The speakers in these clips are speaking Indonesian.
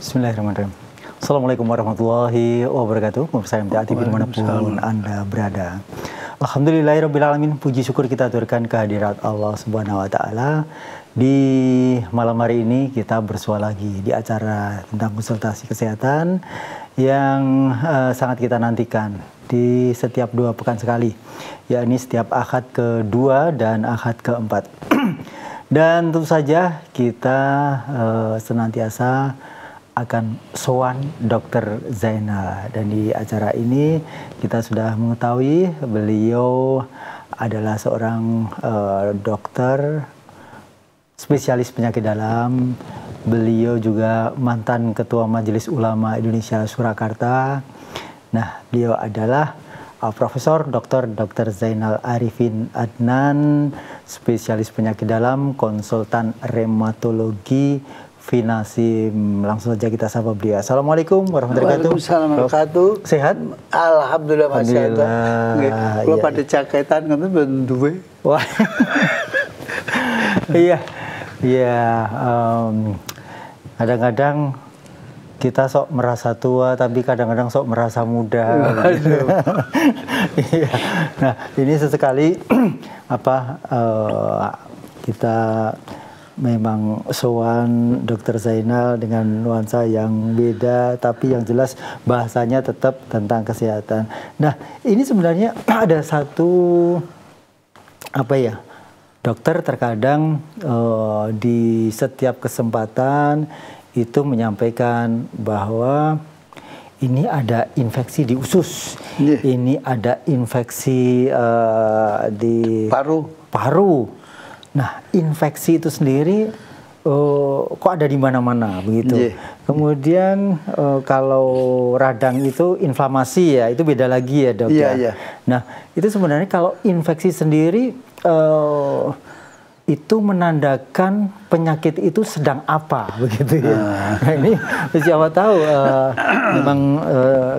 Bismillahirrahmanirrahim. Assalamualaikum warahmatullahi wabarakatuh. Pemirsa MTA TV dimanapun Anda berada. Alhamdulillahirrahmanirrahim. Puji syukur kita aturkan kehadirat Allah Subhanahu wa Ta'ala. Di malam hari ini kita bersua lagi di acara tentang konsultasi kesehatan yang sangat kita nantikan di setiap 2 pekan sekali, yakni setiap Ahad kedua dan Ahad keempat. Dan tentu saja kita senantiasa akan sowan Dr. Zainal, dan di acara ini kita sudah mengetahui beliau adalah seorang dokter spesialis penyakit dalam. Beliau juga mantan Ketua Majelis Ulama Indonesia Surakarta. Nah, beliau adalah Profesor Dr. Zainal Arifin Adnan, spesialis penyakit dalam, konsultan reumatologi Vinasim. Langsung saja kita sapa beliau. Assalamualaikum warahmatullahi wabarakatuh. Waalaikumsalam warahmatullahi wabarakatuh. Sehat? Alhamdulillah Mas. Kalau iya, pada caketan kan benduwe. Wah. Iya. Iya, kadang-kadang kita sok merasa tua, tapi kadang-kadang sok merasa muda. Iya. Nah, ini sesekali kita memang sowan Dr. Zainal dengan nuansa yang beda, tapi yang jelas bahasanya tetap tentang kesehatan. Nah, ini sebenarnya ada satu dokter terkadang di setiap kesempatan itu menyampaikan bahwa ini ada infeksi di usus, ini ada infeksi di paru. Nah, infeksi itu sendiri kok ada di mana-mana begitu. Kemudian kalau radang itu inflamasi, ya itu beda lagi ya dok. Nah, itu sebenarnya kalau infeksi sendiri itu menandakan penyakit itu sedang apa begitu ya. Nah, ini siapa tahu memang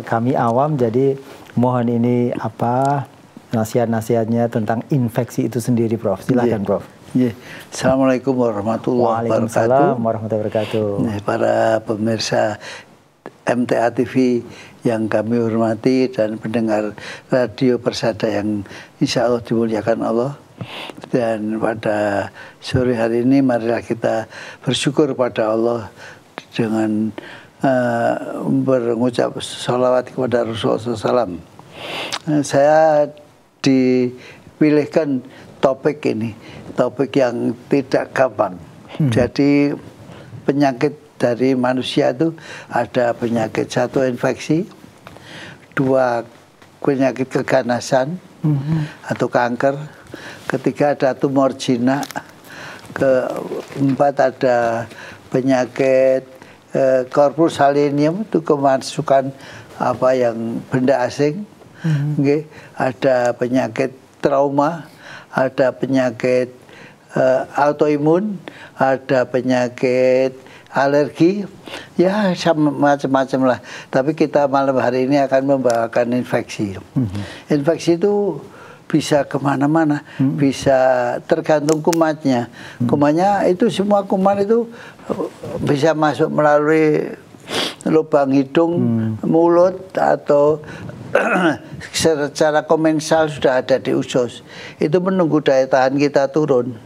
kami awam, jadi mohon ini nasihat-nasihatnya tentang infeksi itu sendiri, Prof. Silakan, Prof. Assalamualaikum warahmatullahi wabarakatuh. Waalaikumsalam warahmatullahi wabarakatuh. Para pemirsa MTA TV yang kami hormati dan pendengar Radio Persada yang insya Allah dimuliakan Allah. Dan pada sore hari ini marilah kita bersyukur pada Allah dengan berucap sholawat kepada Rasulullah SAW. Saya dipilihkan topik ini, topik yang tidak gampang. Jadi penyakit dari manusia itu ada penyakit, 1 infeksi, 2 penyakit keganasan atau kanker, ketiga ada tumor jinak, keempat ada penyakit corpus salinium, itu kemasukan yang benda asing. Ada penyakit trauma, ada penyakit autoimun, ada penyakit alergi, ya macam-macam lah. Tapi kita malam hari ini akan membawakan infeksi. Infeksi itu bisa kemana-mana, bisa tergantung kumannya. Kumannya itu, semua kuman itu bisa masuk melalui lubang hidung, mulut, atau secara komensal sudah ada di usus. Itu menunggu daya tahan kita turun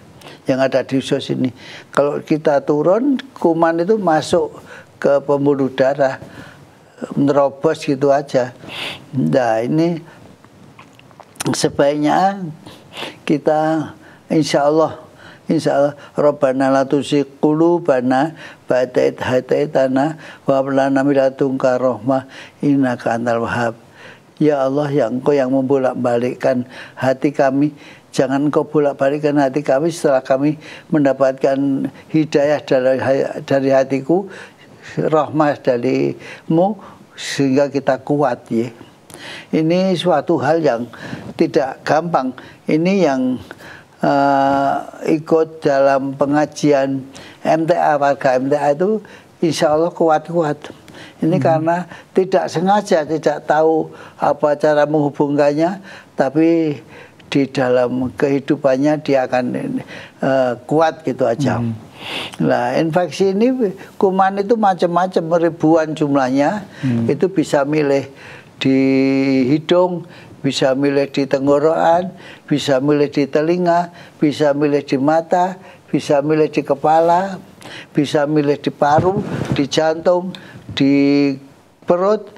yang ada di usus ini. Kalau kita turun, kuman itu masuk ke pembuluh darah, menerobos gitu aja. Nah, ini sebaiknya kita insya Allah Rabbana la tuzigh qulubana ba'da idh hadaitana wa hab lana min ladunka rahmah innaka antal wahhab. Ya Allah, yang Engkau yang membolak-balikkan hati kami, jangan Engkau bolak-balikkan hati kami setelah kami mendapatkan hidayah dari hatiku, rahmat darimu, sehingga kita kuat ya. Ini suatu hal yang tidak gampang. Ini yang ikut dalam pengajian MTA, warga MTA itu insya Allah kuat-kuat. Ini karena tidak sengaja, tidak tahu apa cara menghubungkannya, tapi di dalam kehidupannya dia akan kuat gitu aja. Nah, infeksi ini kuman itu macam-macam, ribuan jumlahnya. Itu bisa milih di hidung, bisa milih di tenggorokan, bisa milih di telinga, bisa milih di mata, bisa milih di kepala, bisa milih di paru, di jantung, di perut,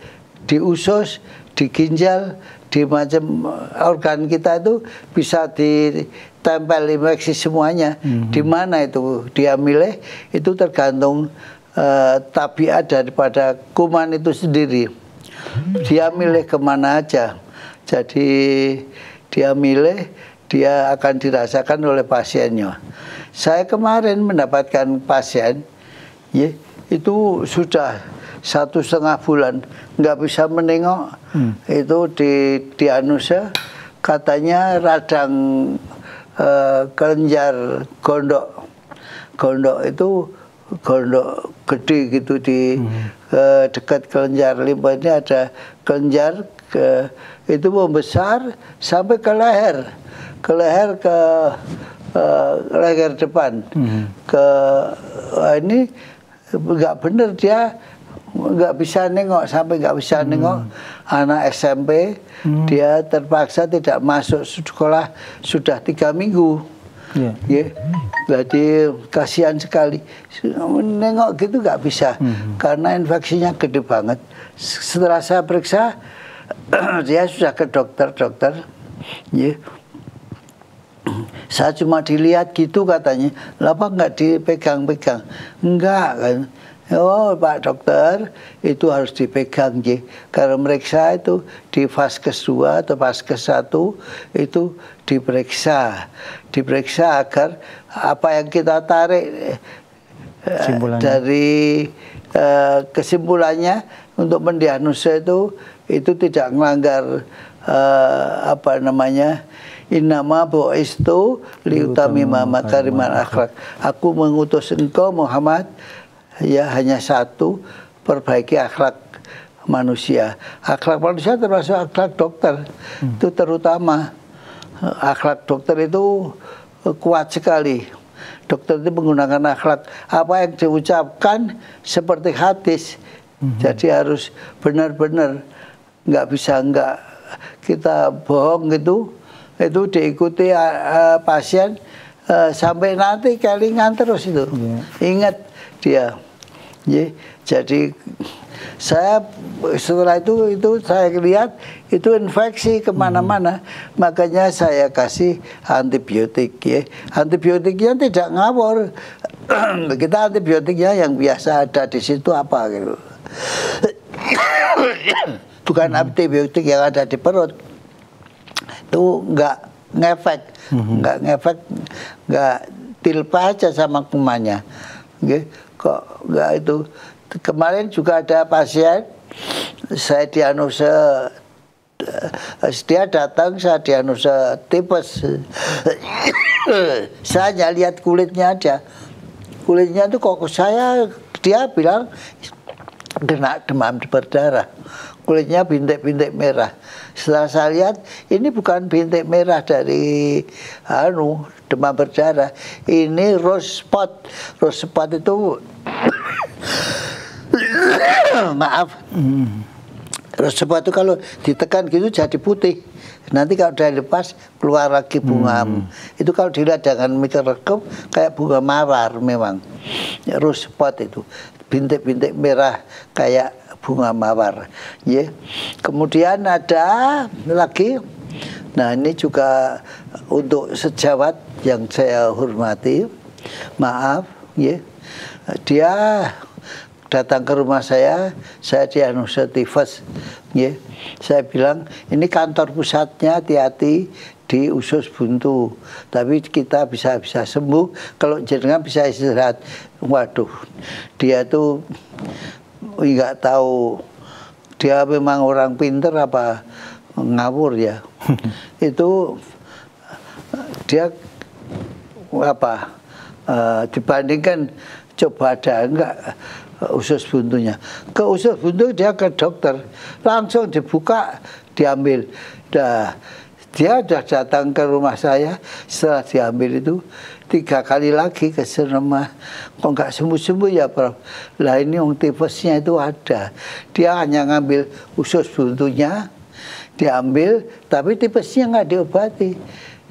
di usus, di ginjal, di macam organ kita itu bisa ditempel infeksi semuanya. Di mana itu dia milih, itu tergantung tabiat daripada kuman itu sendiri. Dia milih kemana aja. Jadi dia milih, dia akan dirasakan oleh pasiennya. Saya kemarin mendapatkan pasien, ya, itu sudah 1,5 bulan nggak bisa menengok. Itu di diagnosa katanya radang kelenjar gondok. Gondok itu gondok gede gitu di dekat kelenjar limpa ini ada kelenjar itu membesar sampai ke leher, ke leher depan. Ini nggak bener, dia nggak bisa nengok, sampai nggak bisa nengok. Anak SMP dia terpaksa tidak masuk sekolah sudah 3 minggu. Ya, berarti kasihan sekali. Nengok gitu nggak bisa karena infeksinya gede banget. Setelah saya periksa, dia sudah ke dokter. Ya. Saya cuma dilihat gitu katanya. Kenapa nggak dipegang-pegang? Enggak kan. Oh Pak Dokter, itu harus dipegang ya. Karena meriksa itu di Vaskes 2 atau Vaskes 1 itu diperiksa agar apa yang kita tarik dari kesimpulannya untuk mendiagnosa itu tidak melanggar apa namanya, innama bu'istu liutamima makarimal akhlak. Aku mengutus engkau Muhammad, ya hanya satu, perbaiki akhlak manusia. Akhlak manusia termasuk akhlak dokter. Itu terutama. Akhlak dokter itu kuat sekali. Dokter itu menggunakan akhlak. Apa yang diucapkan seperti hadis. Jadi harus benar-benar. Nggak bisa nggak kita bohong gitu. Itu diikuti pasien sampai nanti kelingan terus itu. Ingat dia. Jadi saya setelah itu saya lihat itu infeksi kemana-mana, makanya saya kasih antibiotik ya. Antibiotiknya tidak ngawur. Kita antibiotiknya yang biasa ada di situ apa gitu. Bukan antibiotik yang ada di perut. Itu nggak ngefek, nggak tilpa aja sama kumannya. Kok nggak itu. Kemarin juga ada pasien, saya diagnosa, dia datang, saya diagnosa tipes. Saya hanya lihat kulitnya aja. Kulitnya itu kok dia bilang kena demam berdarah. Kulitnya bintik-bintik merah. Setelah saya lihat, ini bukan bintik merah dari demam berdarah. Ini rose spot. Rose spot itu maaf. Rose spot itu kalau ditekan gitu jadi putih. Nanti kalau udah lepas keluar lagi bunga. Itu kalau dilihat dengan mikroskop kayak bunga mawar memang. Rose spot itu bintik-bintik merah kayak bunga mawar. Ya. Kemudian ada lagi. Nah, ini juga untuk sejawat yang saya hormati. Maaf, ya. Dia datang ke rumah saya diagnosa tifus. Ya. Saya bilang, ini kantor pusatnya, hati-hati di usus buntu. Tapi kita bisa sembuh kalau jenengan bisa istirahat. Waduh, dia tuh nggak tahu dia memang orang pinter apa ngawur ya. Itu dia apa dibandingkan coba ada enggak usus buntunya. Ke usus buntu dia ke dokter, langsung dibuka, diambil. Dah Dia sudah datang ke rumah saya setelah diambil itu 3 kali lagi ke rumah. Kok nggak sembuh-sembuh ya Prof? Lah ini tifusnya itu ada. Dia hanya ngambil usus buntunya, diambil, tapi tifusnya nggak diobati.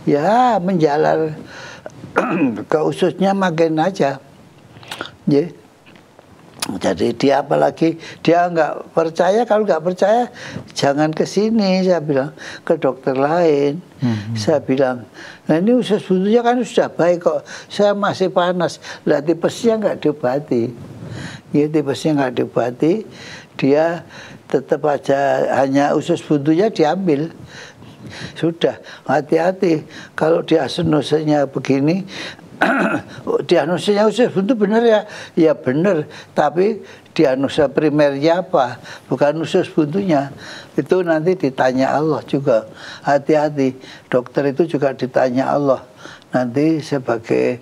Ya menjalar ke ususnya makin aja. Yeah. Jadi dia apalagi dia nggak percaya, kalau nggak percaya jangan ke sini, saya bilang, ke dokter lain. Saya bilang, nah ini usus buntunya kan sudah baik kok, saya masih panas. Lah tipesnya nggak diobati, ya tipesnya nggak diobati, dia tetap aja hanya usus buntunya diambil. Sudah, hati-hati kalau diagnosanya begini. Diagnosanya usus buntu benar ya? Ya benar, tapi diagnosa primernya apa? Bukan usus buntunya. Itu nanti ditanya Allah juga. Hati-hati, dokter itu juga ditanya Allah. Nanti sebagai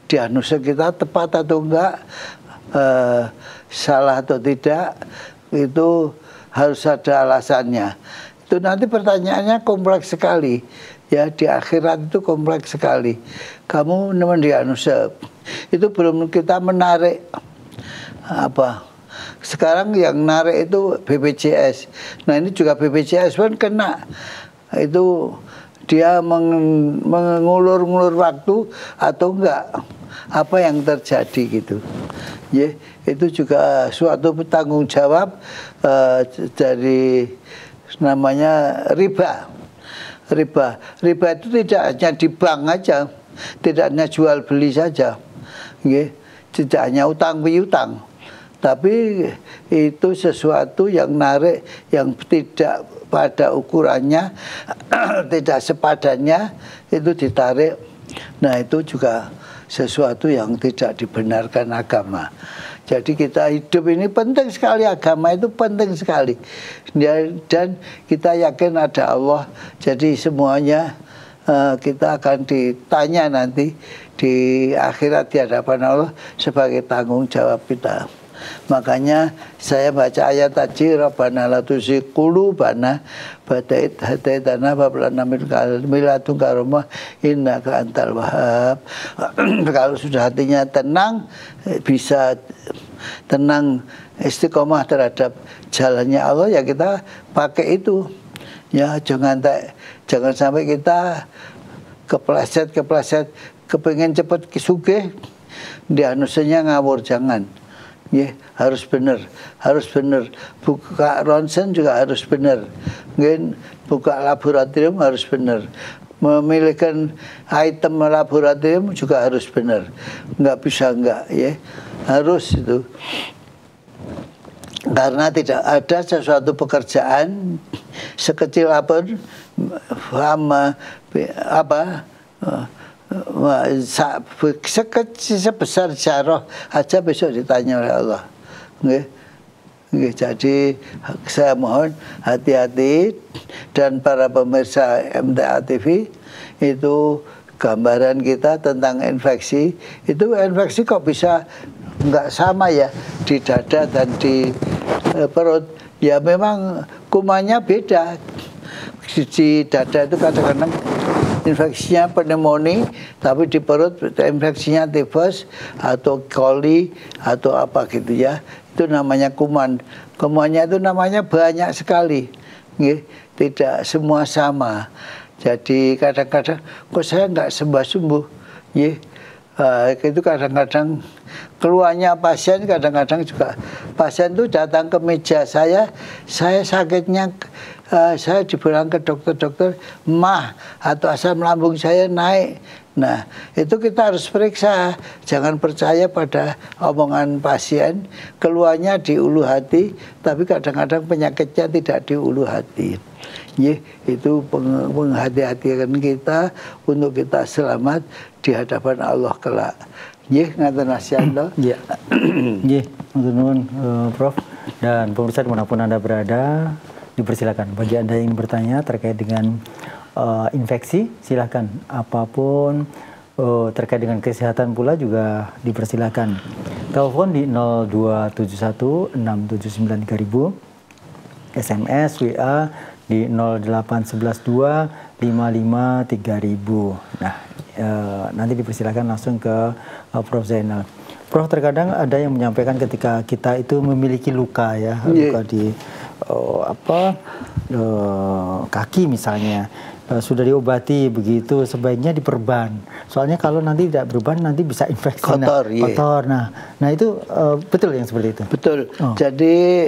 diagnosa kita tepat atau enggak, salah atau tidak, itu harus ada alasannya. Itu nanti pertanyaannya kompleks sekali. Ya di akhirat itu kompleks sekali. Kamu mendiagnosa itu belum kita menarik apa. Sekarang yang narik itu BPJS. Nah ini juga BPJS pun kena. Itu dia mengulur-ngulur waktu atau enggak. Apa yang terjadi gitu. Ya, itu juga suatu tanggung jawab dari namanya riba. Riba itu tidak hanya di bank aja, tidak hanya jual beli saja, tidak hanya utang piutang, tapi itu sesuatu yang narik, yang tidak pada ukurannya, tidak sepadannya, itu ditarik. Nah itu juga sesuatu yang tidak dibenarkan agama. Jadi kita hidup ini penting sekali, agama itu penting sekali. Dan kita yakin ada Allah. Jadi semuanya kita akan ditanya nanti di akhirat di hadapan Allah sebagai tanggung jawab kita. Makanya saya baca ayat tadi, Rabbana la tuzigh qulubana ba'da idh hadaitana wa hab lana min ladunka rahmah innaka antal wahhab. Kalau sudah hatinya tenang, bisa tenang istiqomah terhadap jalannya Allah, ya kita pakai itu. Ya jangan sampai kita kepleset kepengen cepat sugih, diagnosanya ngawur, jangan. Ya, harus benar. Buka ronsen juga harus benar. Mungkin buka laboratorium harus benar. Memilihkan item laboratorium juga harus benar. Nggak bisa enggak, ya. Harus itu. Karena tidak ada sesuatu pekerjaan sekecil apapun sebesar jarah aja besok ditanya oleh Allah. Jadi saya mohon hati-hati, dan para pemirsa MTA TV itu gambaran kita tentang infeksi. Itu infeksi kok bisa nggak sama ya di dada dan di perut. Ya memang kumannya beda. Di dada itu kadang-kadang infeksinya pneumonia, tapi di perut infeksinya tifus atau coli atau apa gitu ya. Itu namanya kuman. Kumannya itu namanya banyak sekali. Tidak semua sama. Jadi kadang-kadang kok saya nggak sembuh-sembuh. Itu kadang-kadang keluarnya pasien, kadang-kadang juga pasien itu datang ke meja saya sakitnya, saya dibilang ke dokter mah atau asam lambung saya naik. Nah itu kita harus periksa, jangan percaya pada omongan pasien. Keluarnya di ulu hati, tapi kadang-kadang penyakitnya tidak di ulu hati. Itu menghati-hatikan kita untuk kita selamat di hadapan Allah kelak. Ngaten nasihat. Ya. Nuhun Prof. Dan pemirsa dimanapun Anda berada, dipersilakan bagi Anda yang ingin bertanya terkait dengan infeksi, silahkan. Apapun terkait dengan kesehatan pula juga dipersilakan. Telepon di 0271 679 3000, SMS, WA di 08112 55 3000. Nah, nanti dipersilakan langsung ke Prof Zainal. Prof, terkadang ada yang menyampaikan ketika kita itu memiliki luka ya, luka di kaki misalnya, sudah diobati begitu, sebaiknya diperban. Soalnya kalau nanti tidak berban nanti bisa infeksi kotor. Kotor. Nah itu betul yang seperti itu. Betul. Jadi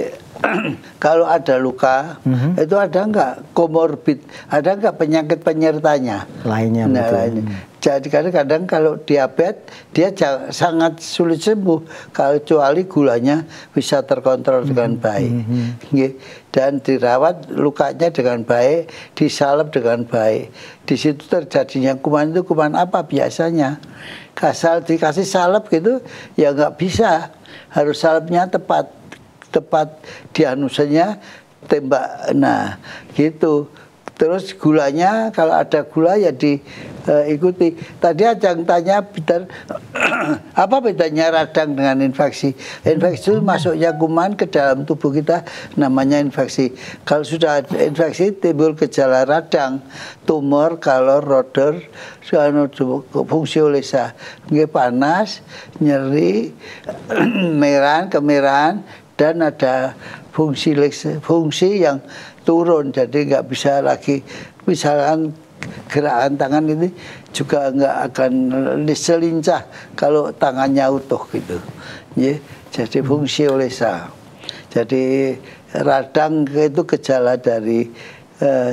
kalau ada luka, itu ada nggak komorbid, ada nggak penyakit penyertanya lainnya? Nah, lainnya. Jadi kadang-kadang kalau diabetes dia sangat sulit sembuh kecuali gulanya bisa terkontrol dengan baik, dan dirawat lukanya dengan baik, disalep dengan baik. Di situ terjadinya kuman itu kuman apa biasanya? Asal dikasih salep gitu ya nggak bisa, harus salepnya tepat dianusanya tembak. Nah gitu. Terus gulanya, kalau ada gula ya diikuti. Tadi Ajang tanya, Peter, apa bedanya radang dengan infeksi? Infeksi itu masuknya kuman ke dalam tubuh kita, namanya infeksi. Kalau sudah infeksi timbul gejala radang, tumor, kalor, rodor, fungsi olesa, panas, nyeri, kemerahan, dan ada fungsi yang turun, jadi nggak bisa lagi, misalkan gerakan tangan ini juga nggak akan selincah kalau tangannya utuh gitu. Jadi fungsi olesa. Jadi radang itu gejala dari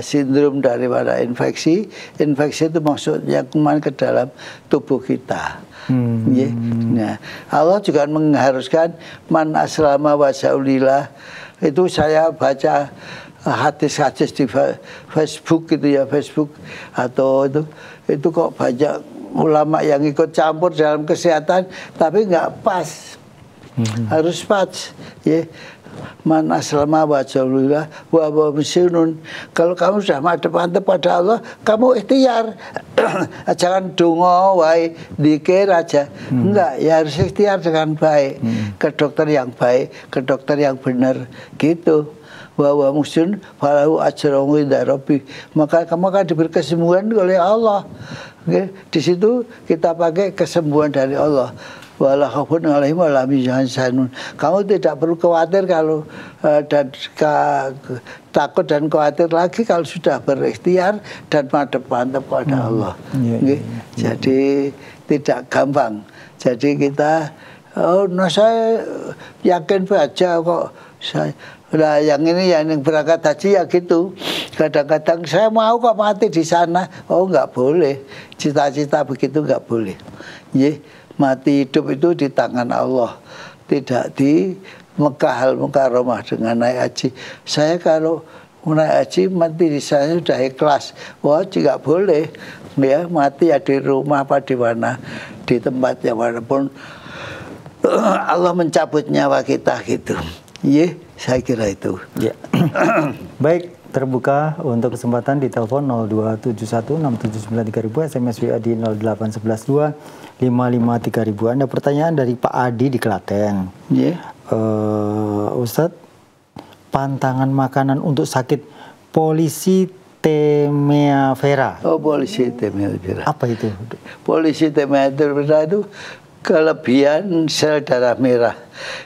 sindrom daripada infeksi. Infeksi itu maksudnya kuman ke dalam tubuh kita. Nah, Allah juga mengharuskan man aslama wa sa'ulillah. Itu saya baca hadis-hadis di Facebook gitu ya, Facebook atau itu kok banyak ulama yang ikut campur dalam kesehatan tapi nggak pas. Harus pas ya. Man aslama wa jawlillah wa musyrun. Kalau kamu sudah mantep pada Allah, kamu ikhtiar. Jangan dongo wae dikir aja. Enggak, ya harus ikhtiar dengan baik. Ke dokter yang baik, ke dokter yang benar gitu. Wa musyrun falahu ajrun inda rabbih. Maka kamu akan diberi kesembuhan oleh Allah. Oke, di situ kita pakai kesembuhan dari Allah. Wala khaufun 'alaihim wa la hum yahzanun. Kamu tidak perlu khawatir kalau takut dan khawatir lagi kalau sudah berikhtiar dan mantap pada Allah. Jadi tidak gampang. Jadi kita saya yakin baca kok. Nah, yang ini yang berangkat haji ya gitu. Kadang-kadang saya mau kok mati di sana. Oh, nggak boleh. Cita-cita begitu nggak boleh. Mati hidup itu di tangan Allah, tidak di Mekah Al-Mukarramah dengan naik haji. Saya kalau naik haji mati di sana sudah ikhlas. Wah, juga boleh ya, mati ya di rumah apa di mana, di tempat yang manapun Allah mencabut nyawa kita gitu. Saya kira itu. Baik, terbuka untuk kesempatan di telepon 02716793000, SMS WA di 08112553000. Ada pertanyaan dari Pak Adi di Klaten. Ustadz, pantangan makanan untuk sakit polistemia vera. Oh, polistemia vera. Apa itu? Polistemia vera itu kelebihan sel darah merah.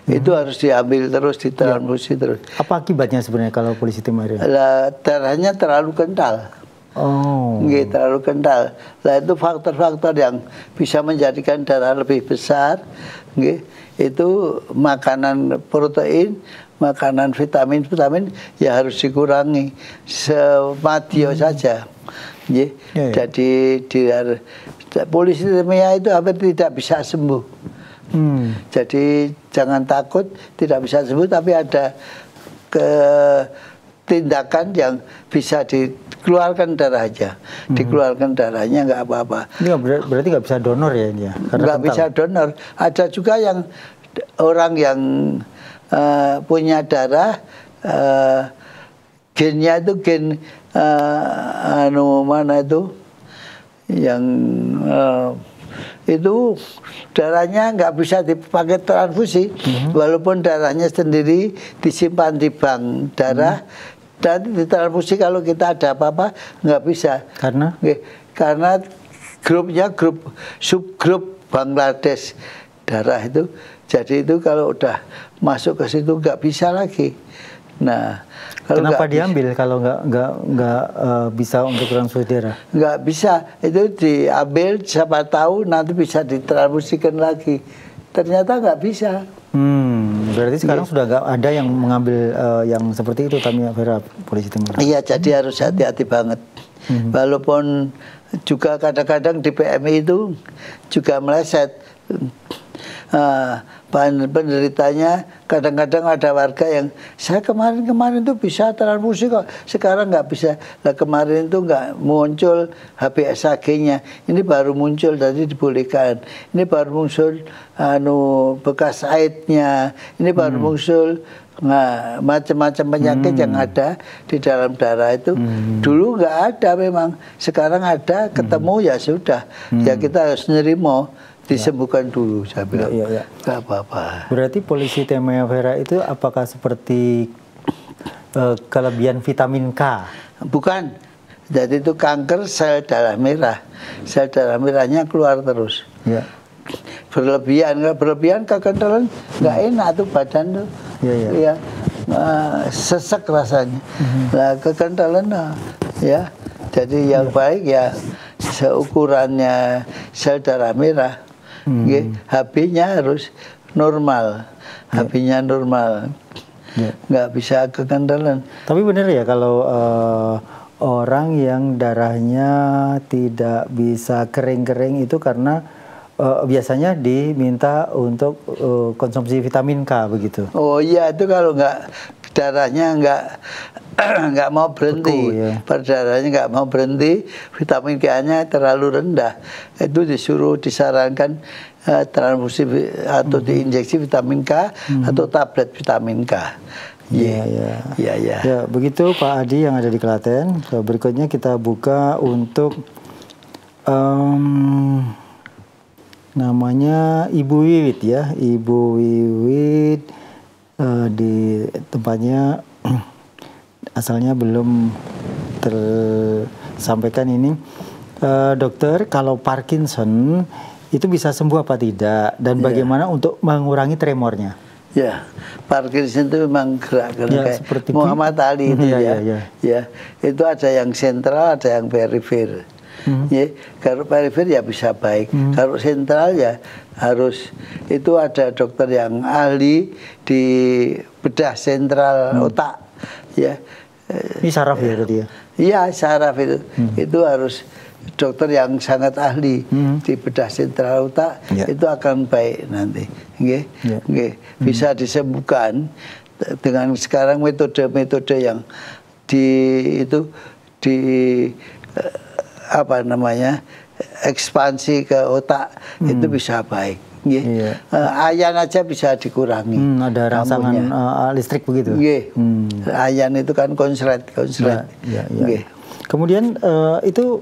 Itu harus diambil terus, ditransfusi terus. Apa akibatnya sebenarnya kalau polistemia vera? Darahnya terlalu kental. Terlalu kental. Nah, itu faktor-faktor yang bisa menjadikan darah lebih besar. Itu makanan protein, makanan vitamin ya harus dikurangi semadio saja. Jadi polistemia itu hampir tidak bisa sembuh. Jadi jangan takut tidak bisa sembuh, tapi ada tindakan yang bisa dikeluarkan darahnya. Dikeluarkan darahnya nggak apa-apa. Ini berarti nggak bisa donor ya ini ya? Nggak bisa donor. Ada juga yang orang yang punya darah gennya itu gen mana itu yang itu darahnya nggak bisa dipakai transfusi, walaupun darahnya sendiri disimpan di bank darah, Dan ditransfusi kalau kita ada apa-apa nggak bisa. Karena? Karena grupnya subgrup Bangladesh darah itu. Jadi itu kalau udah masuk ke situ nggak bisa lagi. Nah, kalau kenapa diambil kalau nggak bisa untuk transfusi darah? Nggak bisa, itu diambil siapa tahu nanti bisa ditransfusikan lagi. Ternyata nggak bisa. Berarti sekarang sudah nggak ada yang mengambil yang seperti itu, Tamiya Vera, Polisi Timur. Iya, jadi harus hati-hati banget. Walaupun juga kadang-kadang di PMI itu juga meleset. Penderitanya kadang-kadang ada warga yang saya kemarin itu bisa transfusi kok, sekarang nggak bisa. Nah, kemarin itu nggak muncul HbSAg-nya, ini baru muncul, tadi dibolehkan. Ini baru muncul bekas aidnya, ini baru muncul. Nah, macam-macam penyakit yang ada di dalam darah itu dulu nggak ada memang, sekarang ada, ketemu ya sudah, ya kita harus nerima. Disembuhkan dulu, saya bilang. Nggak apa-apa. Berarti Polisi Tamiya Vera itu apakah seperti kelebihan vitamin K? Bukan. Jadi itu kanker sel darah merah. Sel darah merahnya keluar terus. Ya. Berlebihan kekentalan nggak enak tuh badan tuh. Ya. Sesek rasanya. Nah, kekentalan ya. Jadi yang baik ya seukurannya sel darah merah. HB-nya harus normal, HB-nya normal, nggak bisa kekentalan. Tapi benar ya kalau orang yang darahnya tidak bisa kering-kering itu karena biasanya diminta untuk konsumsi vitamin K begitu. Oh iya, itu kalau nggak darahnya nggak mau berhenti, darahnya nggak mau berhenti, vitamin K-nya terlalu rendah, itu disarankan transfusi atau diinjeksi vitamin K atau tablet vitamin K. Ya, begitu Pak Adi yang ada di Klaten. Berikutnya kita buka untuk namanya Ibu Wiwit ya, Ibu Wiwit di tempatnya asalnya belum tersampaikan ini. Dokter, kalau Parkinson itu bisa sembuh apa tidak, dan bagaimana untuk mengurangi tremornya? Ya, Parkinson itu memang gerak-gerak kayak Muhammad Ali itu ya. Itu ada yang sentral, ada yang perifer. Ya, kalau perifer ya bisa baik. Kalau sentral ya harus, itu ada dokter yang ahli di bedah sentral otak. Ya. Ini saraf ya berarti ya? Iya, saraf itu. Itu harus dokter yang sangat ahli di bedah sentral otak, itu akan baik nanti. Bisa disembuhkan dengan sekarang metode-metode yang ekspansi ke otak, itu bisa baik. Ayan aja bisa dikurangi. Ada rangsangan listrik begitu. Ayan itu kan konslet. Kemudian itu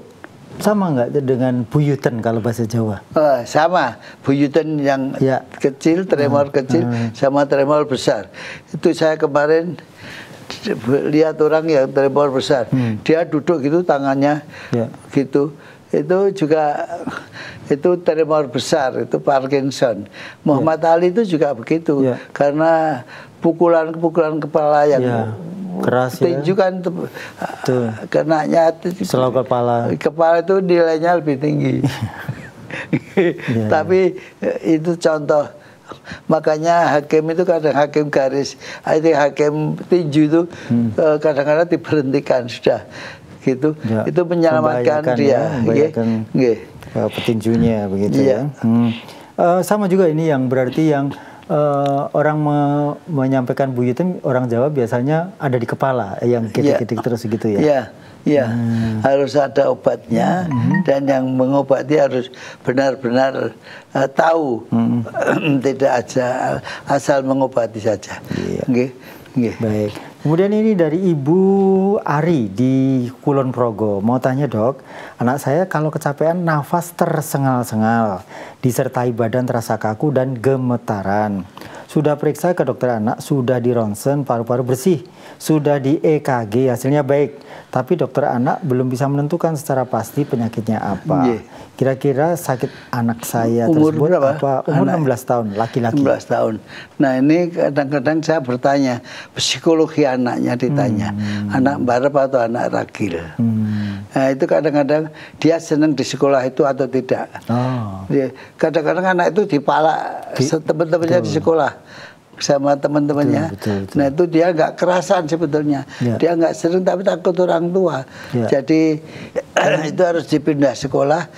sama nggak dengan buyutan kalau bahasa Jawa? Sama, buyutan yang kecil, tremor kecil, sama tremor besar. Itu saya kemarin lihat orang yang tremor besar, dia duduk gitu tangannya gitu. Itu juga itu tremor besar, itu Parkinson. Muhammad Ali itu juga begitu, karena pukulan-pukulan kepala yang keras tinju kan, kenanya selalu kepala itu nilainya lebih tinggi. Tapi itu contoh. Makanya hakim itu kadang hakim garis, hakim tinju itu kadang-kadang diberhentikan sudah. Gitu, itu menyelamatkan dia, petinjunya begitu ya. Sama juga ini yang berarti yang orang menyampaikan buyutan, orang Jawa biasanya ada di kepala, yang ketik-ketik terus gitu ya. Harus ada obatnya, dan yang mengobati harus benar-benar tahu, tidak aja asal mengobati saja. Baik. Kemudian ini dari Ibu Ari di Kulon Progo. Mau tanya dok, anak saya kalau kecapean nafas tersengal-sengal, disertai badan terasa kaku dan gemetaran. sudah periksa ke dokter anak, sudah di ronsen, paru-paru bersih, sudah di EKG, hasilnya baik. Tapi dokter anak belum bisa menentukan secara pasti penyakitnya apa. Kira-kira sakit anak saya umur tersebut berapa? apa? Umur 16 tahun, laki-laki. 16 tahun. Nah ini kadang-kadang saya bertanya, psikologi anaknya ditanya, anak barep atau anak ragil. Nah itu kadang-kadang dia senang di sekolah itu atau tidak. Kadang-kadang anak itu dipalak teman-temannya di sekolah sama teman-temannya. Nah itu dia nggak kerasan sebetulnya. Dia nggak sering tapi takut orang tua. Jadi itu harus dipindah sekolah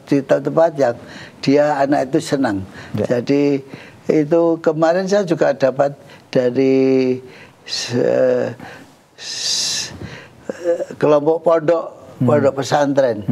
di tempat yang dia anak itu senang. Jadi itu kemarin saya juga dapat dari kelompok pondok pesantren.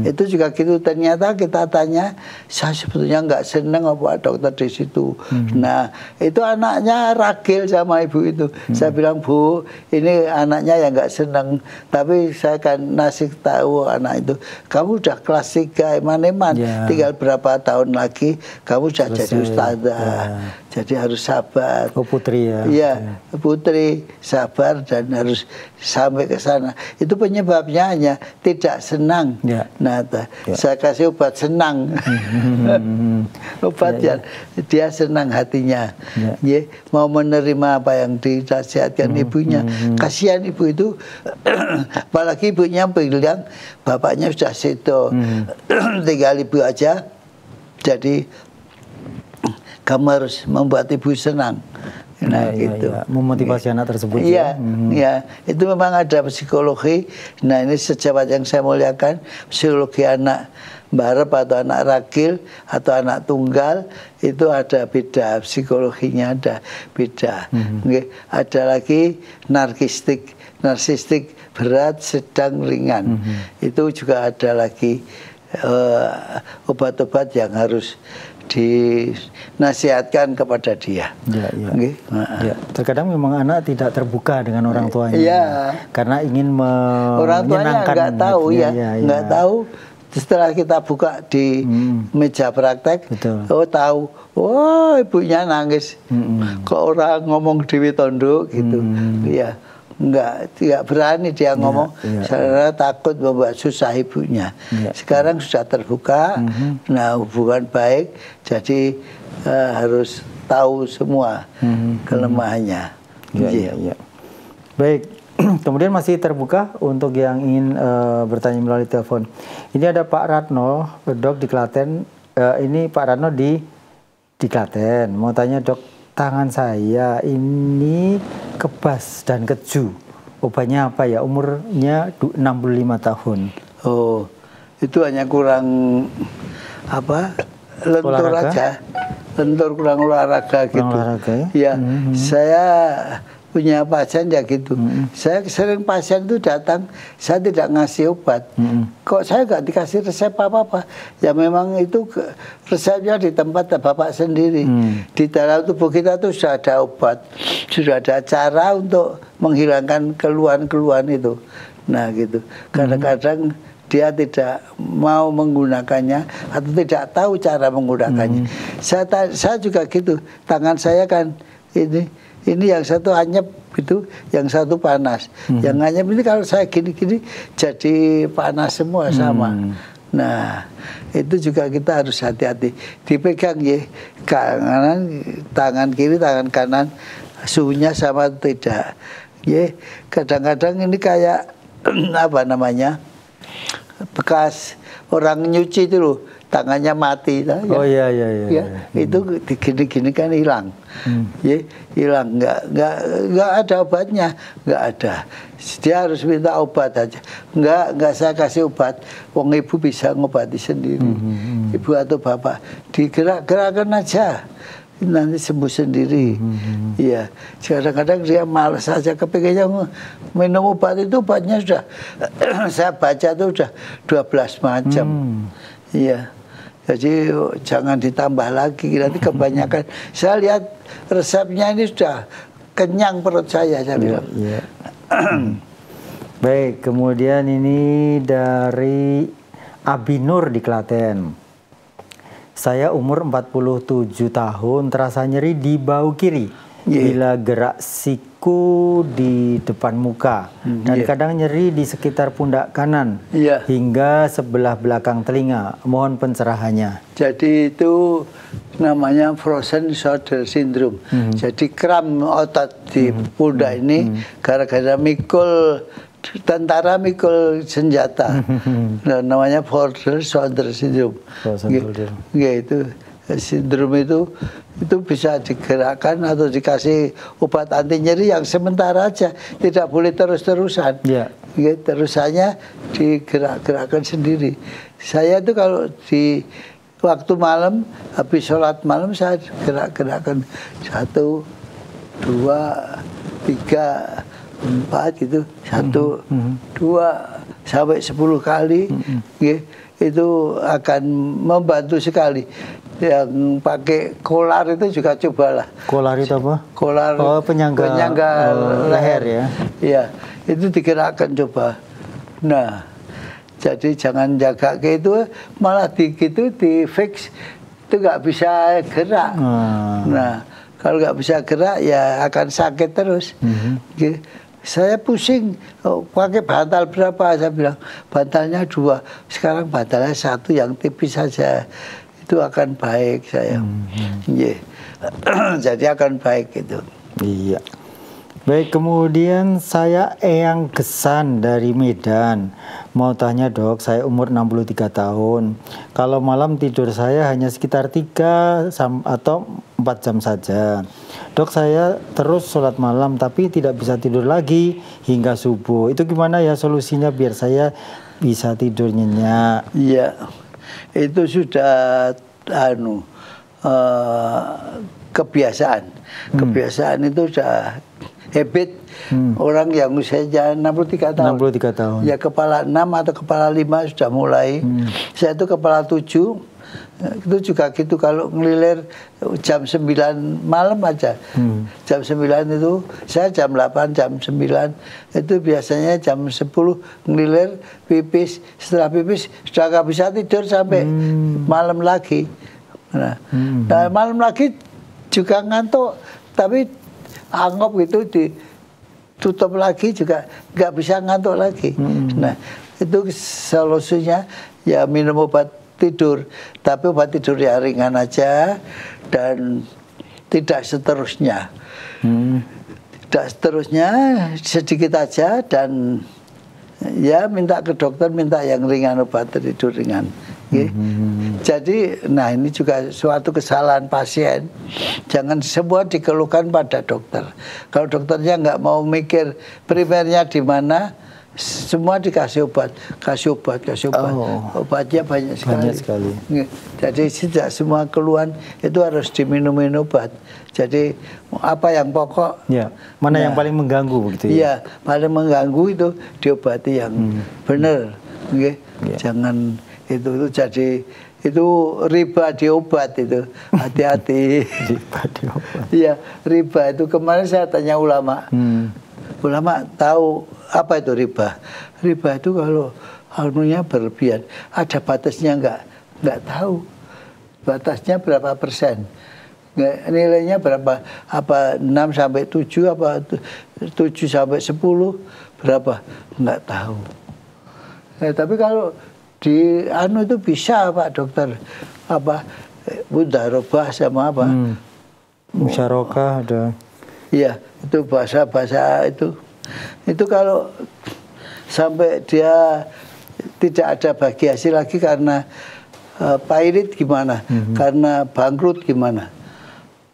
Itu juga gitu, ternyata kita tanya, saya sebetulnya nggak seneng apa dokter di situ. Nah itu anaknya ragil sama ibu itu. Saya bilang, Bu, ini anaknya yang nggak seneng, tapi saya kan ngasih tahu anak itu, kamu udah kelas 3 eman-eman, tinggal berapa tahun lagi kamu sudah jadi ustazah. Jadi harus sabar. Oh putri ya? Iya, putri sabar dan harus sampai ke sana. Itu penyebabnya hanya tidak senang. Nah, saya kasih obat senang. Obat yang dia senang hatinya. Mau menerima apa yang dinasihatkan ibunya. Kasihan ibu itu, apalagi ibunya bilang bapaknya sudah sedo. Tinggal ibu aja. Jadi kamu harus membuat ibu senang. Nah, gitu. Memotivasi anak tersebut. Iya, itu memang ada psikologi. Nah, ini sejawat yang saya muliakan, psikologi anak barep atau anak ragil atau anak tunggal itu ada beda, psikologinya ada beda. Ada lagi narsistik berat, sedang, ringan. Itu juga ada lagi obat-obat yang harus dinasihatkan kepada dia. Terkadang memang anak tidak terbuka dengan orang tuanya, karena ingin orang tuanya nggak tahu nggak tahu. Setelah kita buka di meja praktek, tahu, ibunya nangis, kok orang ngomong Dewi Tondo gitu, nggak berani dia ngomong, karena takut membuat susah ibunya. Sekarang sudah terbuka, nah hubungan baik, jadi harus tahu semua kelemahannya. Baik, kemudian masih terbuka untuk yang ingin bertanya melalui telepon. Ini ada Pak Ratno, Dok di Klaten. Ini Pak Ratno di Klaten. Mau tanya Dok, tangan saya ini kebas dan keju. Obatnya apa ya? Umurnya 65 tahun. Oh, itu hanya kurang lentur olahraga aja. Lentur kurang olahraga gitu. Olahraga, ya? Saya punya pasien ya gitu. Saya sering pasien itu datang, saya tidak ngasih obat. Kok saya nggak dikasih resep apa-apa? Ya memang itu resepnya di tempat Bapak sendiri. Di dalam tubuh kita tuh sudah ada obat, sudah ada cara untuk menghilangkan keluhan-keluhan itu. Nah gitu. Kadang-kadang dia tidak mau menggunakannya atau tidak tahu cara menggunakannya. Saya juga gitu. Tangan saya kan ini yang satu anyep gitu, yang satu panas. Yang anyep ini kalau saya gini-gini jadi panas semua sama. Nah, itu juga kita harus hati-hati. Dipegang ya, tangan kiri, tangan kanan, suhunya sama atau tidak. Ya, kadang-kadang ini kayak bekas orang nyuci itu loh. Tangannya mati, oh iya. Itu gini-gini kan hilang, hilang, nggak ada obatnya, nggak ada. Dia harus minta obat aja, nggak saya kasih obat, wong ibu bisa ngobati sendiri, ibu atau bapak digerak-gerakan aja, nanti sembuh sendiri. Iya, kadang-kadang dia malas saja, kepikirnya minum obat itu obatnya sudah saya baca itu sudah 12 macam. Iya. Jadi jangan ditambah lagi, nanti kebanyakan. Saya lihat resepnya ini sudah kenyang perut saya bilang. Baik, kemudian ini dari Abinur di Klaten. Saya umur 47 tahun, terasa nyeri di bahu kiri bila gerak siku di depan muka dan kadang nyeri di sekitar pundak kanan hingga sebelah belakang telinga. Mohon pencerahannya. Jadi itu namanya frozen shoulder syndrome. Jadi kram otot di pundak ini gara-gara mikul tentara, mikul senjata. Nah, namanya frozen shoulder syndrome. Itu sindrom itu bisa digerakkan atau dikasih obat anti nyeri yang sementara aja, tidak boleh terus-terusan. Terusannya digerak-gerakkan sendiri. Saya itu kalau di waktu malam habis sholat malam saya gerak-gerakkan 1, 2, 3, 4 gitu, 1, 2 sampai 10 kali, itu akan membantu sekali. Yang pakai kolar itu juga cobalah. Kolar itu apa? Kolar, penyangga leher ya? Iya, itu digerakkan coba. Nah, jadi jangan jaga kayak itu, malah di fix itu nggak bisa gerak. Nah, kalau nggak bisa gerak ya akan sakit terus. Saya pusing, pakai bantal berapa? Saya bilang bantalnya 2, sekarang bantalnya 1 yang tipis saja. Itu akan baik saya. Jadi akan baik itu. Iya. Baik, kemudian saya Eyang Gesan dari Medan. Mau tanya dok, saya umur 63 tahun. Kalau malam tidur saya hanya sekitar 3 atau 4 jam saja. Dok, saya terus sholat malam tapi tidak bisa tidur lagi hingga subuh. Itu gimana ya solusinya biar saya bisa tidur nyenyak? Iya, itu sudah kebiasaan. Kebiasaan itu sudah habit. Orang yang usianya 63 tahun. 63 tahun. Ya kepala 6 atau kepala 5 sudah mulai. Saya itu kepala 7. Itu juga gitu, kalau ngelilir jam 9 malam aja. Jam 9 itu, saya jam 8, jam 9 itu biasanya jam 10 ngelilir, pipis. Setelah pipis sudah gak bisa tidur sampai malam lagi. Nah, malam lagi juga ngantuk, tapi anggap gitu ditutup lagi juga gak bisa ngantuk lagi. Nah, itu solusinya ya minum obat tidur, tapi obat tidur yang ringan aja dan tidak seterusnya. Tidak seterusnya, sedikit aja, dan ya minta ke dokter, minta yang ringan, obat tidur ringan. Jadi, nah ini juga suatu kesalahan pasien. Jangan semua dikeluhkan pada dokter. Kalau dokternya nggak mau mikir primernya di mana, semua dikasih obat, kasih obat. Obatnya banyak sekali. Jadi tidak semua keluhan itu harus diminum obat. Jadi apa yang pokok, mana yang paling mengganggu begitu ya? Iya, paling mengganggu itu diobati yang benar. Jangan itu jadi itu riba di obat itu, hati-hati. Riba di obat. Iya, riba itu kemarin saya tanya ulama. Ulama tahu apa itu riba? Riba itu kalau anunya berlebihan, ada batasnya nggak tahu. Batasnya berapa persen? Nilainya berapa? Apa 6 sampai 7, apa 7 sampai 10, berapa? Nggak tahu. Tapi kalau di anu itu bisa Pak Dokter, apa mudarobah sama apa? Musyarakah ada. Iya, itu bahasa itu. Itu kalau sampai dia tidak ada bagi hasil lagi karena pairit gimana? Karena bangkrut gimana?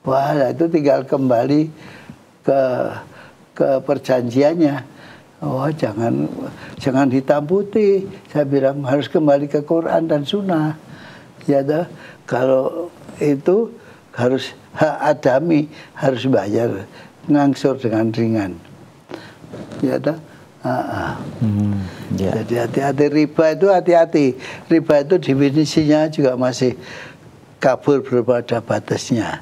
Wah, itu tinggal kembali ke perjanjiannya. Oh, jangan hitam putih. Saya bilang harus kembali ke Quran dan Sunnah. Ya dah, kalau itu harus hak adami, harus bayar, ngangsur dengan ringan. Ya dah. Jadi hati-hati, riba itu hati-hati. Riba itu definisinya juga masih kabur pada batasnya.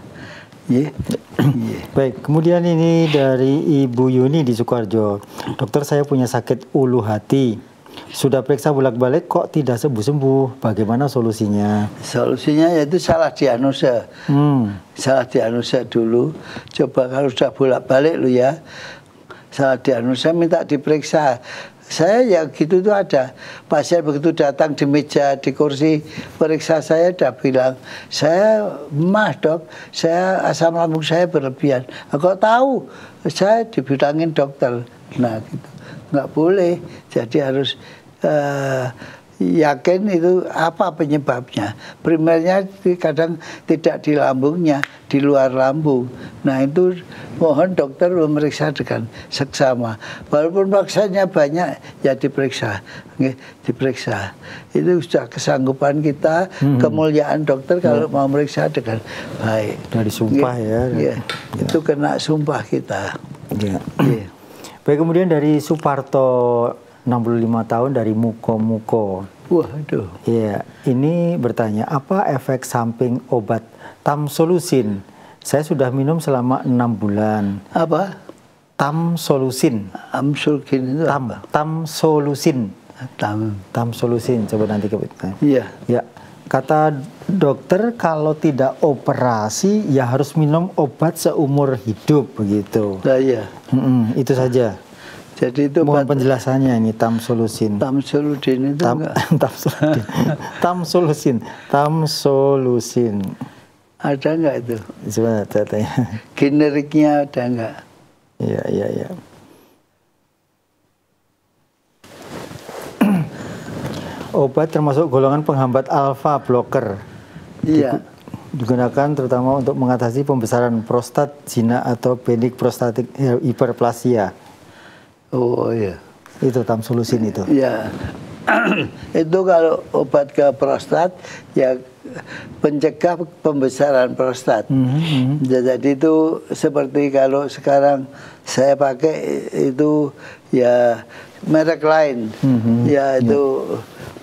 Baik, kemudian ini dari Ibu Yuni di Sukoharjo. Dokter, saya punya sakit ulu hati. Sudah periksa bolak-balik kok tidak sembuh-sembuh. Bagaimana solusinya? Solusinya yaitu salah diagnosa. Salah diagnosa dulu. Coba kalau sudah bolak-balik lu ya, salah diagnosa minta diperiksa. Saya ya gitu tuh ada pasien begitu datang di meja di kursi periksa saya udah bilang, saya dok, saya asam lambung saya berlebihan. Kok tahu? Saya dibilangin dokter. Nah gitu, nggak boleh. Jadi harus yakin itu apa penyebabnya. Primernya kadang tidak di lambungnya, di luar lambung. Nah itu mohon dokter memeriksa dengan seksama. Walaupun maksanya banyak, ya diperiksa. Diperiksa. Itu sudah kesanggupan kita, kemuliaan dokter kalau mau meriksa dengan baik. Dari sumpah ya. Itu kena sumpah kita. Baik, kemudian dari Suparto 65 tahun dari Muko. Waduh. Iya, ini bertanya, apa efek samping obat Tamsolusin? Saya sudah minum selama 6 bulan. Apa? Tamsolusin. Tamsolusin itu apa? Tamsolusin. Tamsolusin, coba nanti kita. Iya. Ya, kata dokter kalau tidak operasi ya harus minum obat seumur hidup begitu. Nah, iya. Itu saja. Jadi itu mohon penjelasannya ini Tamsolusin. Tamsolusin itu Tamsolusin. Ada nggak itu? Sebenarnya tanya. Generiknya ada nggak? Iya. Obat termasuk golongan penghambat alfa blocker. Iya. Digunakan terutama untuk mengatasi pembesaran prostat, zina atau benik prostatik hiperplasia. Oh iya. Itu Tamsolusin itu. Iya. Itu kalau obat ke prostat ya pencegah pembesaran prostat. Jadi itu seperti kalau sekarang saya pakai itu ya merek lain. Ya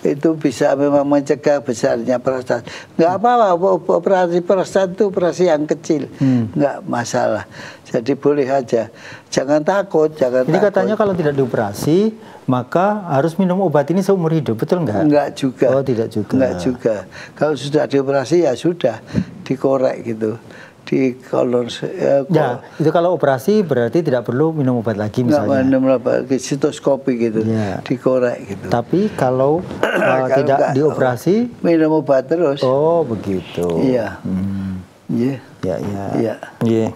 itu bisa memang mencegah besarnya prostat. Nggak apa-apa, operasi prostat itu operasi yang kecil, nggak masalah. Jadi boleh aja, jangan takut, jangan Ini takut. katanya kalau tidak dioperasi, maka harus minum obat ini seumur hidup, betul nggak? Nggak juga. Oh, tidak juga. Nggak juga. Kalau sudah dioperasi ya sudah, dikorek gitu. Di kolon ya, itu kalau operasi berarti tidak perlu minum obat lagi misalnya. Nggak minum obat, sitoskopi gitu, dikorek gitu. Tapi kalau tidak dioperasi, minum obat terus. Oh begitu. Iya. Iya.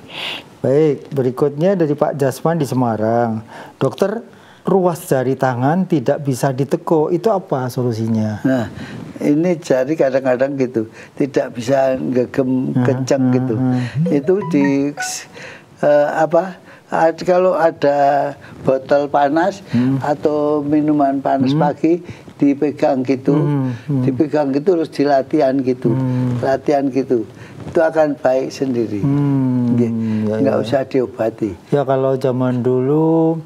Baik, berikutnya dari Pak Jasman di Semarang. Dokter, ruas jari tangan tidak bisa ditekuk, itu apa solusinya? Nah, ini jari kadang-kadang gitu, tidak bisa gegem kencang gitu. Itu di kalau ada botol panas atau minuman panas pagi dipegang gitu, terus dilatihan gitu, latihan gitu, itu akan baik sendiri. Nggak usah diobati. Ya kalau zaman dulu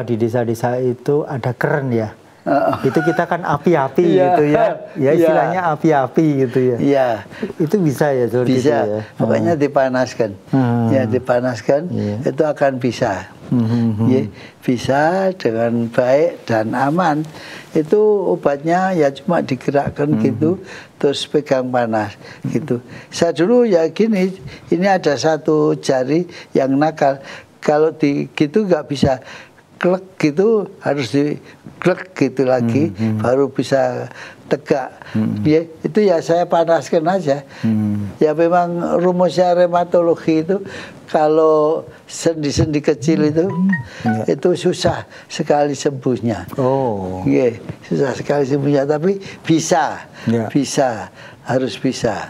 di desa-desa itu ada keren ya. Itu kita kan api-api gitu ya. Ya istilahnya api-api gitu ya. Iya. Itu bisa ya seperti bisa. itu ya. Pokoknya dipanaskan. Ya dipanaskan itu akan bisa. Bisa dengan baik dan aman. Itu obatnya ya cuma digerakkan gitu, terus pegang panas gitu. Saya dulu ya gini, ini ada satu jari yang nakal. Kalau gitu nggak bisa klek gitu, harus diklek gitu lagi, baru bisa tegak. Itu ya saya panaskan aja. Ya memang rumusnya reumatologi itu kalau sendi-sendi kecil itu susah sekali sembuhnya. Susah sekali sembuhnya, tapi bisa, bisa, harus bisa.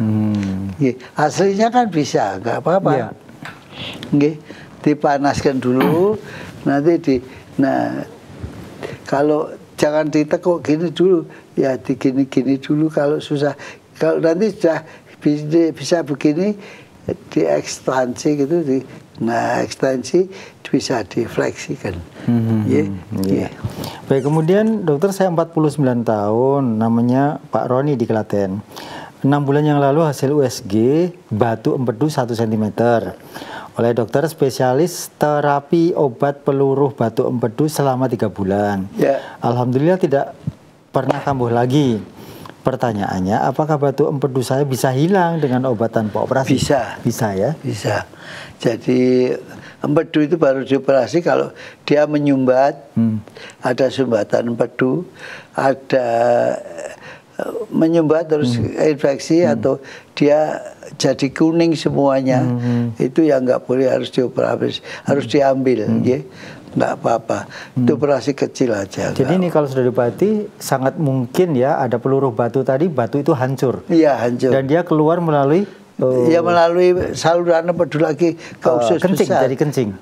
Aslinya kan bisa, nggak apa-apa. Dipanaskan dulu, nanti kalau jangan ditekuk gini dulu, ya digini-gini dulu kalau susah. Kalau nanti sudah bisa begini, diekstensi gitu, ekstensi bisa difleksikan. Baik, kemudian dokter, saya 49 tahun, namanya Pak Roni di Klaten. 6 bulan yang lalu hasil USG batu empedu 1 cm. oleh dokter spesialis terapi obat peluruh batu empedu selama 3 bulan. Ya. Alhamdulillah tidak pernah kambuh lagi. Pertanyaannya, apakah batu empedu saya bisa hilang dengan obat tanpa operasi? Bisa. Bisa ya? Bisa. Jadi empedu itu baru dioperasi kalau dia menyumbat, ada sumbatan empedu, ada menyumbat terus infeksi atau dia jadi kuning semuanya, itu yang nggak boleh, harus dioperasi, harus diambil, ya. Nggak apa-apa, itu operasi kecil aja. Jadi ini kalau sudah diobati sangat mungkin ya ada peluru batu tadi, batu itu hancur. Iya, hancur. Dan dia keluar melalui ya melalui saluran empedu lagi ke usus kencing, besar. dari kencing.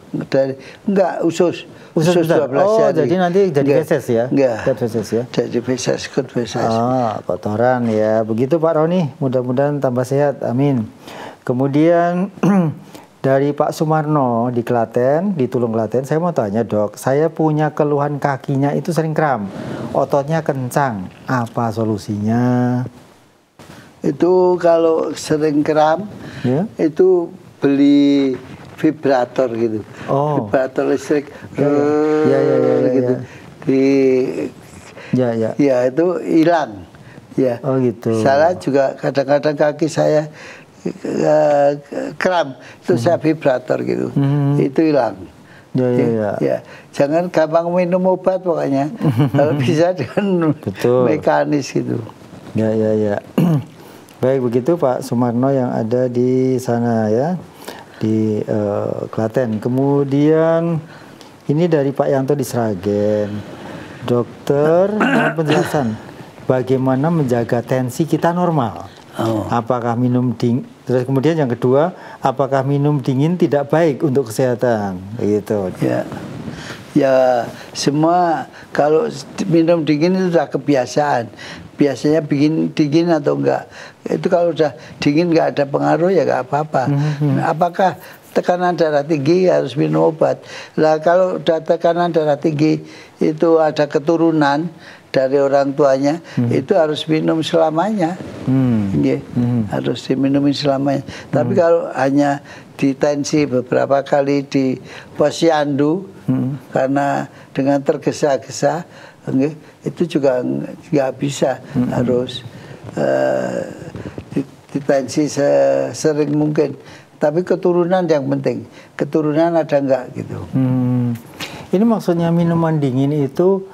Enggak, usus besar. 12 Oh, jari. jadi nanti jadi feses ya? Enggak. Feses ya? Jadi feses, ikut feses. Kotoran ya. Begitu Pak Roni, mudah-mudahan tambah sehat. Amin. Kemudian dari Pak Sumarno di Klaten, di Tulung Klaten, saya mau tanya dok, saya punya keluhan kakinya itu sering kram, ototnya kencang, apa solusinya? Itu kalau sering kram, Ya? itu beli vibrator gitu, vibrator listrik, gitu. Ya itu hilang. Ya. Oh gitu. Saya juga kadang-kadang kaki saya kram, itu saya vibrator gitu, itu hilang. Ya. Jangan gampang minum obat pokoknya, kalau bisa dengan mekanis gitu. Ya. Baik, begitu Pak Sumarno yang ada di sana ya, di Klaten. Kemudian ini dari Pak Yanto di Sragen. Dokter, mohon penjelasan bagaimana menjaga tensi kita normal. Apakah minum dingin? Terus kemudian yang kedua, apakah minum dingin tidak baik untuk kesehatan? Begitu. Ya, semua kalau minum dingin itu sudah kebiasaan. Biasanya bikin dingin atau enggak. Itu kalau udah dingin enggak ada pengaruh ya enggak apa-apa. Apakah tekanan darah tinggi harus minum obat? Lah kalau udah tekanan darah tinggi itu ada keturunan dari orang tuanya, itu harus minum selamanya. Harus diminum selamanya. Tapi kalau hanya ditensi beberapa kali di posyandu karena dengan tergesa-gesa, itu juga nggak bisa, harus ditensi sesering mungkin. Tapi keturunan yang penting, keturunan ada nggak gitu. Ini maksudnya minuman dingin itu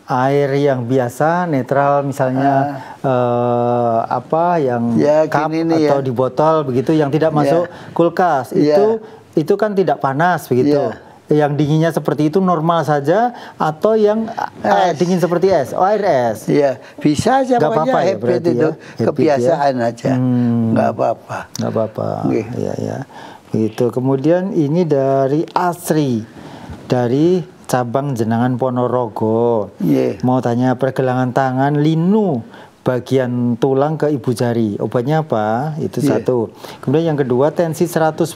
air yang biasa netral, misalnya apa yang cup atau di botol begitu, yang tidak masuk kulkas, itu kan tidak panas begitu. Yang dinginnya seperti itu normal saja, atau yang dingin seperti es, air es. Iya, bisa aja, nggak apa-apa ya, habit itu ya? kebiasaan aja, nggak apa-apa. Nggak apa-apa. Ya. Begitu. Kemudian ini dari Asri dari cabang Jenangan Ponorogo. Mau tanya pergelangan tangan linu bagian tulang ke ibu jari, obatnya apa? Itu satu. Kemudian yang kedua, tensi 110,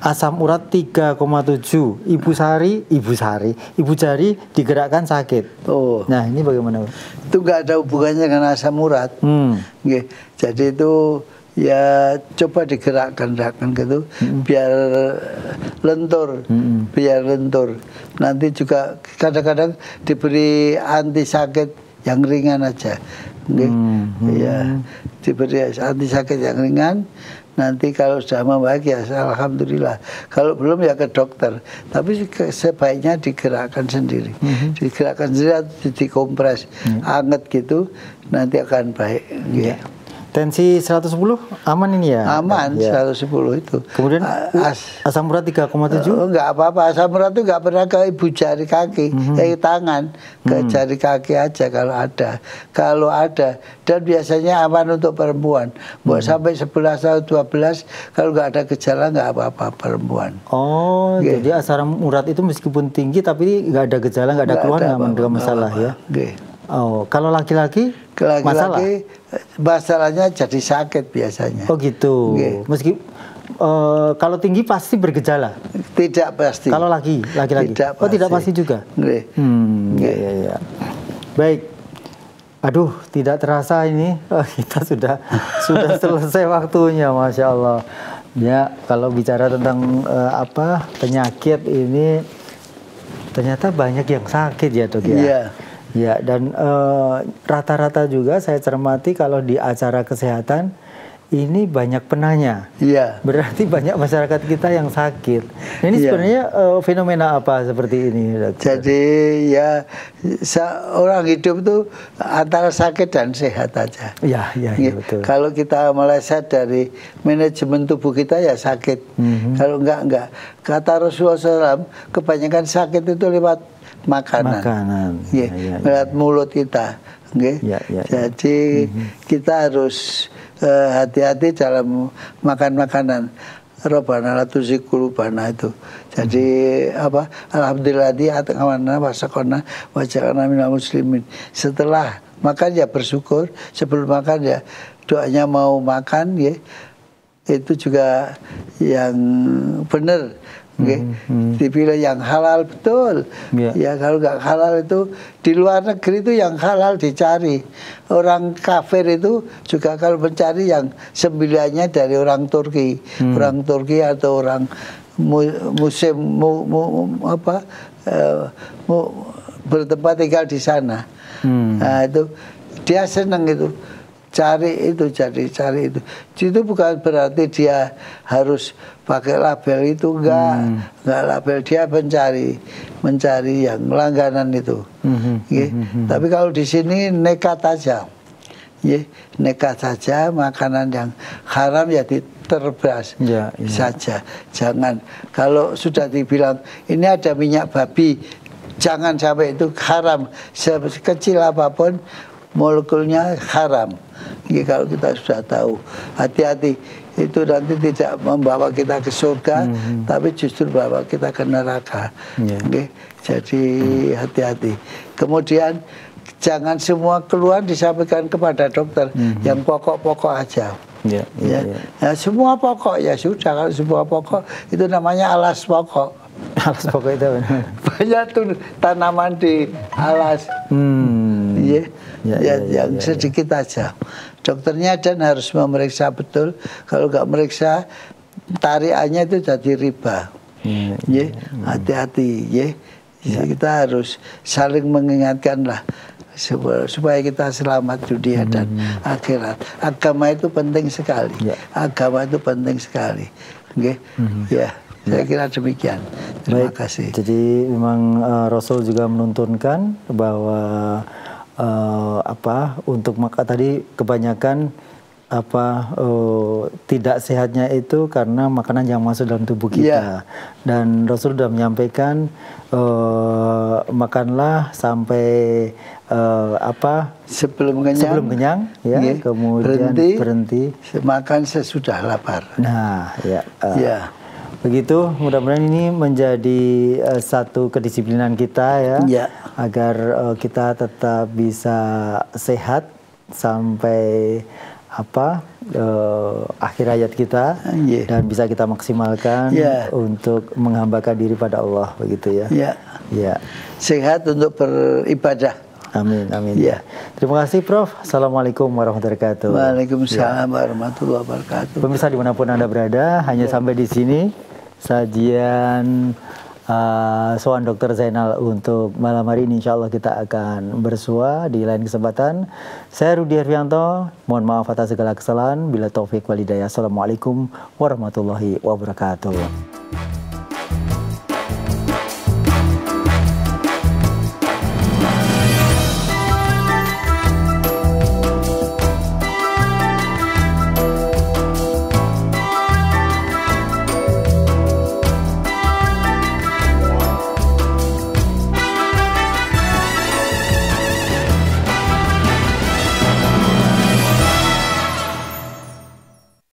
asam urat 3,7, ibu jari digerakkan sakit. Nah, ini bagaimana? Itu nggak ada hubungannya dengan asam urat. Jadi itu ya coba digerakkan gitu, biar lentur, Nanti juga kadang-kadang diberi anti sakit yang ringan aja. Ya, diberi anti sakit yang ringan. Nanti kalau sudah membaik ya alhamdulillah. Kalau belum ya ke dokter. Tapi sebaiknya digerakkan sendiri. Digerakkan sendiri atau dikompres anget gitu, nanti akan baik. Tensi 110 aman ini ya? Aman, 110 itu. Kemudian asam urat 3,7? Enggak apa-apa, asam urat itu enggak pernah ke ibu jari kaki, tangan, ke jari kaki aja kalau ada. Kalau ada, dan biasanya aman untuk perempuan. Buat sampai 11 atau 12, kalau enggak ada gejala enggak apa-apa perempuan. Jadi asam urat itu meskipun tinggi tapi enggak ada gejala, enggak ada keluhan, enggak masalah ya? Kalau laki-laki masalahnya jadi sakit biasanya. Gitu. Meski kalau tinggi pasti bergejala. Tidak pasti. Kalau laki-laki. Tidak pasti juga. Ya. Baik. Aduh, tidak terasa ini kita sudah selesai waktunya, Masya Allah. Ya, kalau bicara tentang penyakit ini ternyata banyak yang sakit ya dok ya. Iya. Ya, dan rata-rata juga saya cermati kalau di acara kesehatan ini banyak penanya. Iya. Berarti banyak masyarakat kita yang sakit. Nah, ini sebenarnya fenomena apa seperti ini, dokter? Jadi ya orang hidup itu antara sakit dan sehat aja. Iya, betul. Kalau kita meleset dari manajemen tubuh kita ya sakit. Kalau enggak. Kata Rasulullah SAW, kebanyakan sakit itu lewat makanan. Lewat mulut kita. Jadi kita harus hati-hati dalam makan makanan. Robbana la tuzigh qulubana itu. Jadi alhamdulillah di atqamana wasaqana waj'alna minal muslimin. Setelah makan ya bersyukur, sebelum makan ya doanya mau makan ya. Itu juga yang benar. Dipilih yang halal betul. Ya kalau nggak halal itu di luar negeri itu yang halal dicari. Orang kafir itu juga kalau mencari yang sembilannya dari orang Turki, orang Turki atau orang muslim bertempat tinggal di sana. Nah, itu dia senang itu. Cari itu. Itu bukan berarti dia harus pakai label itu, enggak label, dia mencari yang langganan itu. Tapi kalau di sini nekat aja. Nekat saja, makanan yang haram ya diterabas saja. Jangan kalau sudah dibilang ini ada minyak babi, jangan sampai itu haram. Sekecil apapun molekulnya haram. Kalau kita sudah tahu, hati-hati, itu nanti tidak membawa kita ke surga, tapi justru bawa kita ke neraka. Jadi hati-hati. Kemudian jangan semua keluhan disampaikan kepada dokter, yang pokok-pokok aja. Nah, semua pokok ya sudah, kalau semua pokok itu namanya alas pokok. Alas pokok itu banyak tuh tanaman di alas. Yang sedikit aja. Dokternya dan harus memeriksa betul. Kalau nggak meriksa, tariannya itu jadi riba. Hati-hati. Kita harus saling mengingatkan lah supaya kita selamat dunia dan akhirat. Agama itu penting sekali. Agama itu penting sekali. Saya kira demikian. Terima kasih. Jadi memang Rasul juga menuntunkan bahwa untuk tadi kebanyakan tidak sehatnya itu karena makanan yang masuk dalam tubuh kita. Dan Rasul sudah menyampaikan makanlah sampai sebelum kenyang kemudian berhenti makan sesudah lapar. Nah, begitu, mudah-mudahan ini menjadi satu kedisiplinan kita agar kita tetap bisa sehat sampai akhir hayat kita dan bisa kita maksimalkan untuk menghambakan diri pada Allah, begitu ya. Sehat untuk beribadah. Amin. Terima kasih Prof. Assalamualaikum warahmatullahi wabarakatuh. Waalaikumsalam warahmatullahi wabarakatuh. Pemirsa dimanapun Anda berada, hanya sampai di sini sajian Soan Dr. Zainal untuk malam hari ini. Insya Allah kita akan bersua di lain kesempatan. Saya Rudi Hervianto, mohon maaf atas segala kesalahan. Bila taufik wal hidayah. Assalamualaikum warahmatullahi wabarakatuh.